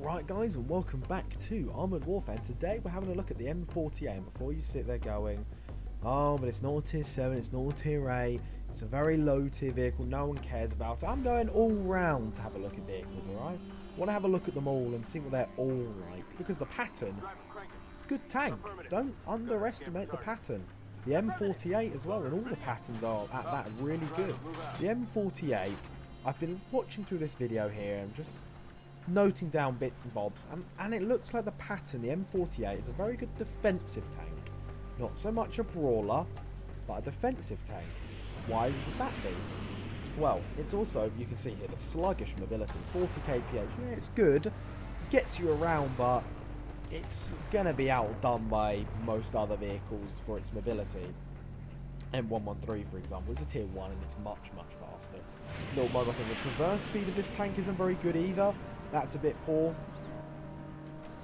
Right guys, and welcome back to Armoured Warfare. Today we're having a look at the M48, and before you sit there going, oh, but it's not a tier 7, it's not a tier 8, it's a very low tier vehicle, no one cares about it. I'm going all round to have a look at vehicles, alright? I want to have a look at them all and see what they're all like, because the pattern, it's a good tank. Don't underestimate the pattern. The M48 as well, and all the patterns are at that really good. The M48, I've been watching through this video here and just noting down bits and bobs, and it looks like the pattern, the M48, is a very good defensive tank. Not so much a brawler, but a defensive tank. Why would that be? Well, it's also, you can see here, the sluggish mobility, 40 kph. Yeah, it's good, gets you around, but it's going to be outdone by most other vehicles for its mobility. M113, for example, is a tier 1 and it's much, much faster. Little mobile thing, the traverse speed of this tank isn't very good either. That's a bit poor.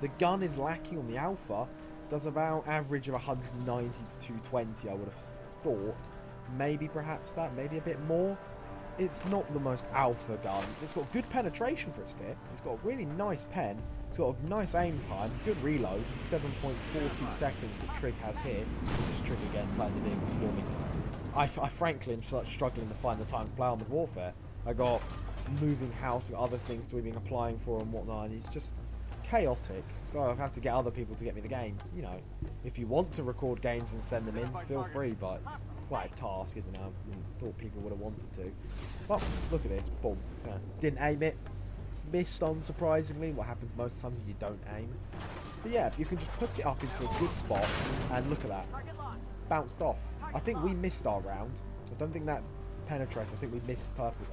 The gun is lacking on the Alpha. Does about average of 190 to 220, I would have thought. Maybe perhaps that, maybe a bit more. It's not the most alpha gun. It's got good penetration for its tier. It's got a really nice pen. It's got a nice aim time, good reload, 7.42 seconds that Trig has here. This is Trig again playing the vehicles for me, because I frankly am struggling to find the time to play Armoured Warfare. I got moving house, got other things to be applying for and whatnot, and it's just chaotic. So I have to get other people to get me the games. You know, if you want to record games and send them in, feel free, but it's quite a task, isn't it? I thought people would have wanted to. But look at this, boom. Didn't aim it. Missed, unsurprisingly. What happens most times if you don't aim. But yeah, you can just put it up into a good spot, and look at that. Bounced off. I think we missed our round. I don't think that penetrates. I think we missed purple.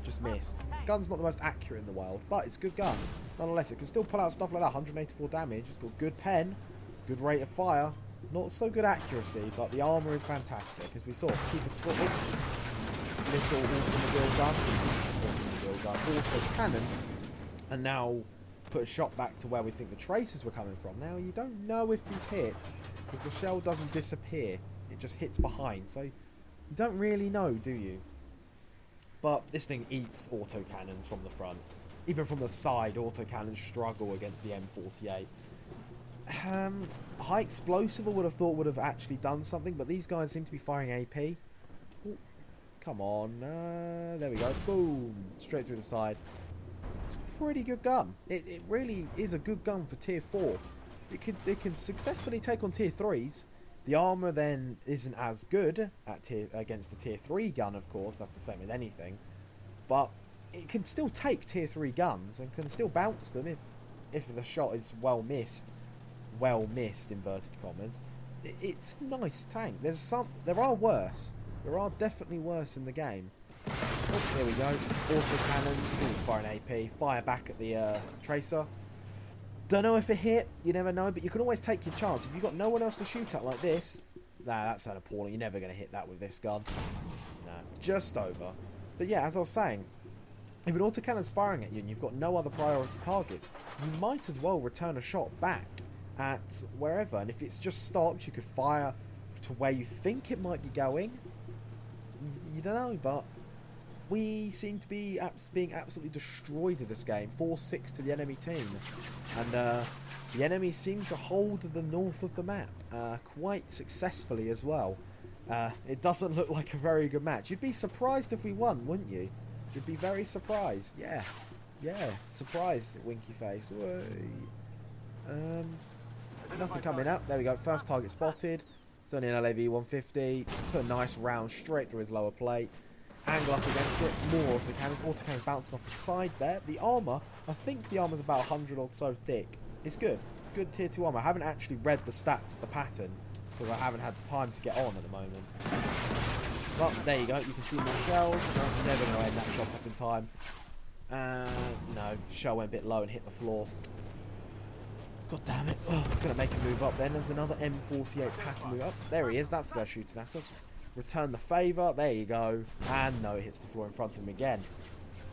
Just missed. Gun's not the most accurate in the world, but it's a good gun. Nonetheless, it can still pull out stuff like that. 184 damage. It's got good pen, good rate of fire. Not so good accuracy, but the armour is fantastic. As we saw, keep it little automobile gun, auto cannon, and now put a shot back to where we think the tracers were coming from. Now you don't know if he's hit because the shell doesn't disappear; it just hits behind. So you don't really know, do you? But this thing eats auto cannons from the front, even from the side. Auto cannons struggle against the M48. High explosive, I would have thought would have actually done something, but these guys seem to be firing AP. Ooh, come on, there we go, boom, straight through the side. It's a pretty good gun. It really is a good gun for tier 4. It can successfully take on tier 3s. The armour then isn't as good at against the tier 3 gun, of course. That's the same with anything, but it can still take tier 3 guns and can still bounce them if the shot is well missed inverted commas. It's a nice tank. There are worse. There are definitely worse in the game. Oh, there we go. Auto cannons. Ooh, fire an AP. Fire back at the tracer. Don't know if it hit. You never know, but you can always take your chance. If you've got no one else to shoot at like this, nah, that's not appalling. You're never going to hit that with this gun. Nah, just over. But yeah, as I was saying, if an autocannon's firing at you and you've got no other priority target, you might as well return a shot back at wherever. And if it's just stopped, you could fire to where you think it might be going. You don't know, but we seem to be being absolutely destroyed in this game. 4-6 to the enemy team. And the enemy seem to hold the north of the map quite successfully as well. It doesn't look like a very good match. You'd be surprised if we won, wouldn't you? You'd be very surprised. Yeah, surprised, winky face. Nothing coming up. There we go. First target spotted. It's only an LAV 150. Put a nice round straight through his lower plate. Angle up against it. More autocannons. Autocannons bouncing off the side there. The armour, I think the armour's about 100 or so thick. It's good. It's good tier 2 armour. I haven't actually read the stats of the pattern because I haven't had the time to get on at the moment. But there you go. You can see more shells. No, I'm never going to end that shot up in time. No, shell went a bit low and hit the floor. God damn it. Oh, I'm going to make a move up then. There's another M48 pattern move up. There he is. That's the guy shooting at us. Return the favour. There you go. And no, it hits the floor in front of him again.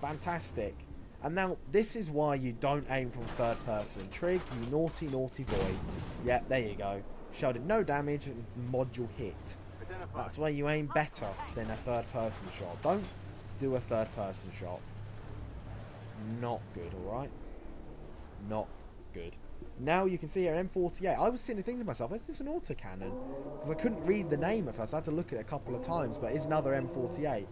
Fantastic. And now, this is why you don't aim from third person. Trig, you naughty, naughty boy. Yep, there you go. Shielded no damage and module hit. That's why you aim better than a third person shot. Don't do a third person shot. Not good, alright? not good. Now you can see here M48. I was sitting there thinking to myself, is this an autocannon? Because I couldn't read the name at first. I had to look at it a couple of times, but it's another M48.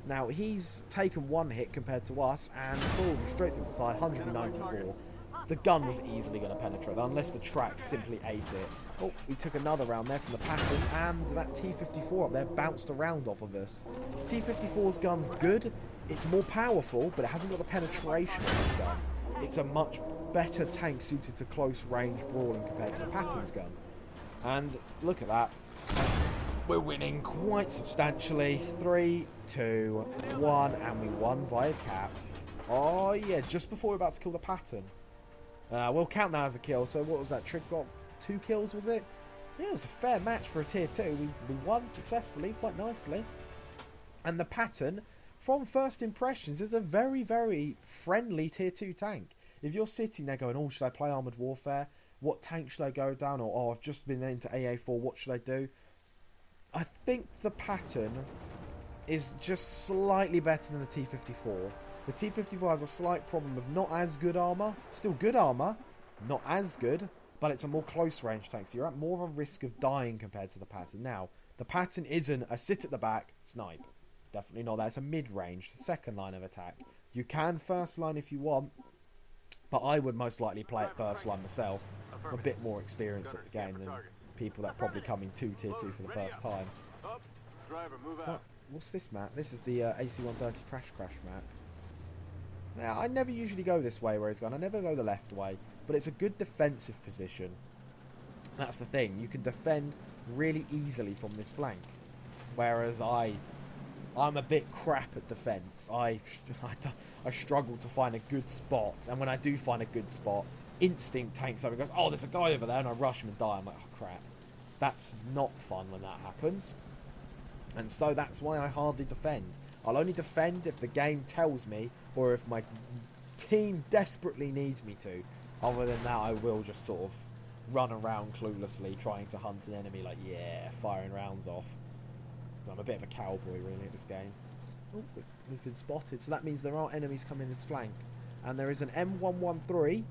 Now, he's taken one hit compared to us, and boom, straight through the side, 194. The gun was easily going to penetrate, unless the track simply ate it. Oh, we took another round there from the pattern, and that T-54 up there bounced around off of us. T-54's gun's good. It's more powerful, but it hasn't got the penetration of this gun. It's a much better tank suited to close range brawling compared to the pattern's gun. And look at that. We're winning quite substantially. 3, 2, 1, and we won via cap. Oh yeah, just before we're about to kill the pattern. We'll count that as a kill. So what was that? Trig got 2 kills, was it? Yeah, it was a fair match for a tier 2. We won successfully, quite nicely. And the pattern, from first impressions, is a very, very friendly tier 2 tank. If you're sitting there going, oh, should I play Armoured Warfare? What tank should I go down? Or, oh, I've just been into AA4, what should I do? I think the pattern is just slightly better than the T-54. The T-54 has a slight problem of not as good armour. Still good armour, not as good, but it's a more close range tank, so you're at more of a risk of dying compared to the pattern. Now, the pattern isn't a sit at the back, snipe. It's definitely not that. It's a mid-range, second line of attack. You can first line if you want, but I would most likely play it first line myself. I'm a bit more experienced at the game than people that probably come in tier 2 for the first time. What's this map? This is the AC-130 Crash map. Now, I never usually go this way where he's gone. I never go the left way, but it's a good defensive position. That's the thing. You can defend really easily from this flank, whereas I'm a bit crap at defense. I struggle to find a good spot, and when I do find a good spot, instinct tanks over and goes, oh, there's a guy over there, and I rush him and die. I'm like, oh crap. That's not fun when that happens, and so that's why I hardly defend. I'll only defend if the game tells me, or if my team desperately needs me to. Other than that, I will just sort of run around cluelessly trying to hunt an enemy, like, yeah, firing rounds off. I'm a bit of a cowboy really at this game. Oh, we've been spotted, so that means there are enemies coming this flank. And there is an M113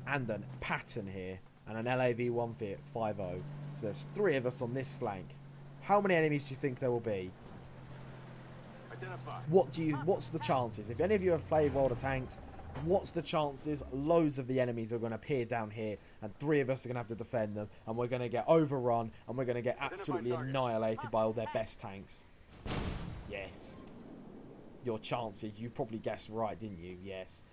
and a pattern here, and an LAV-150. So there's 3 of us on this flank. How many enemies do you think there will be? What's the chances? If any of you have played World of Tanks, what's the chances loads of the enemies are going to appear down here, and 3 of us are going to have to defend them, and we're going to get overrun, and we're going to get absolutely annihilated by all their best tanks? Yes. Your chances, you probably guessed right, didn't you? Yes.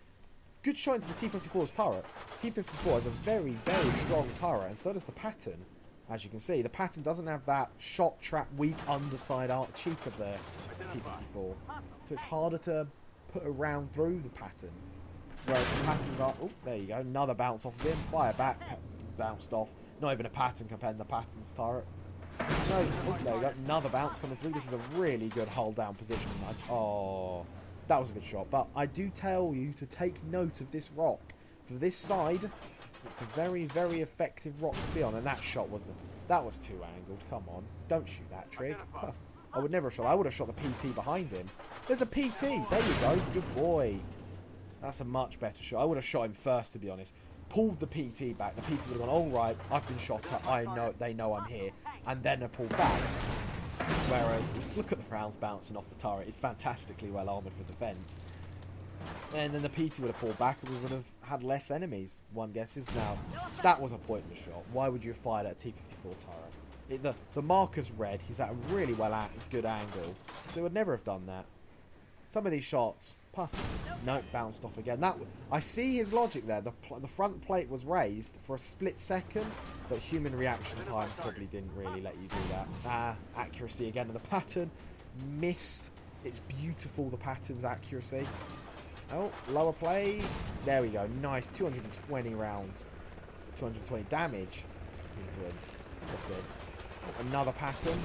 Good shot into the T-54's turret. T-54 has a very, very strong turret, and so does the pattern. As you can see, the pattern doesn't have that shot trap weak underside arc cheek of the T-54. So it's harder to put a round through the pattern. Whereas the patterns are... Oh, there you go. Another bounce off of him. Fire back. Bounced off. Not even a pattern compared to the pattern's turret. No. Oh, there you go. Another bounce coming through. This is a really good hold down position. Oh, that was a good shot. But I do tell you to take note of this rock. For this side... It's a very, very effective rock to be on, and that shot was too angled. Come on, don't shoot that, Trig. I would never have shot. I would have shot the PT behind him. There's a PT. There you go. Good boy. That's a much better shot. I would have shot him first, to be honest. Pulled the PT back. The PT would have gone, all right, I've been shot at. I know, they know I'm here, and then I pulled back. Whereas, look at the rounds bouncing off the turret. It's fantastically well armoured for defence. And then the PT would have pulled back and we would have had less enemies, one guesses. Now, that was a pointless shot. Why would you have fired at a T-54 turret? The marker's red. He's at a really good angle. So he would never have done that. Some of these shots... No, bounced off again. I see his logic there. The front plate was raised for a split second, but human reaction time probably didn't really let you do that. Accuracy again of the pattern. Missed. It's beautiful, the pattern's accuracy. Oh, lower play. There we go. Nice. 220 rounds. 220 damage into him. What's this? Another pattern.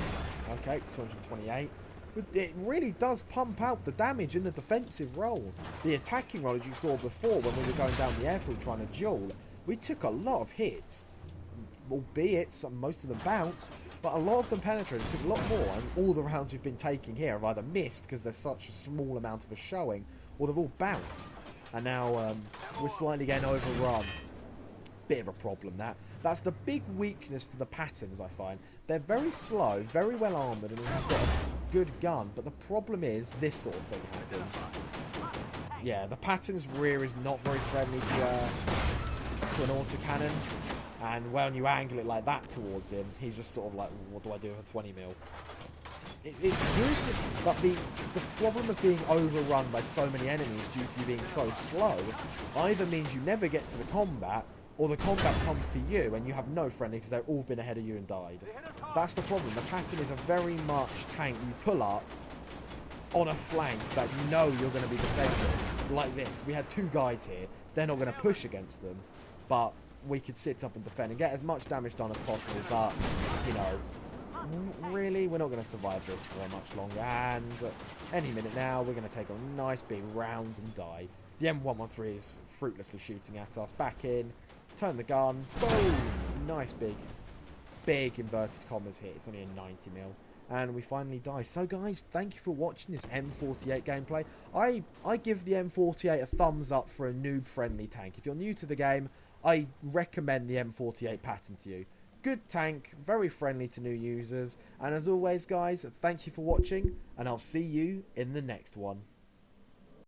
Okay, 228. But it really does pump out the damage in the defensive role. The attacking role, as you saw before when we were going down the airfield trying to duel, we took a lot of hits. Albeit, most of them bounced, but a lot of them penetrated. Took a lot more, and all the rounds we've been taking here have either missed because there's such a small amount of a showing, or they've all bounced. and now we're slightly getting overrun. Bit of a problem, that's the big weakness to the Pattons. I find they're very slow, very well armoured, and have got a good gun, but the problem is this sort of thing happens. Yeah, the Patton's rear is not very friendly to an autocannon, and when you angle it like that towards him, he's just sort of like, what do I do for 20 mil? It's good, but the problem of being overrun by so many enemies due to you being so slow either means you never get to the combat, or the combat comes to you and you have no friendly because they've all been ahead of you and died. That's the problem. The Patton is a very much tank you pull up on a flank that you know you're going to be defending. Like this. We had two guys here. They're not going to push against them, but we could sit up and defend and get as much damage done as possible, but, you know, really, we're not going to survive this for much longer, and any minute now, we're going to take a nice big round and die. The M113 is fruitlessly shooting at us. Back in, turn the gun, boom! Nice big inverted commas hit. It's only a 90 mil. And we finally die. So guys, thank you for watching this M48 gameplay. I give the M48 a thumbs up for a noob-friendly tank. If you're new to the game, I recommend the M48 Patton to you. Good tank, very friendly to new users. And as always guys, thank you for watching, and I'll see you in the next one.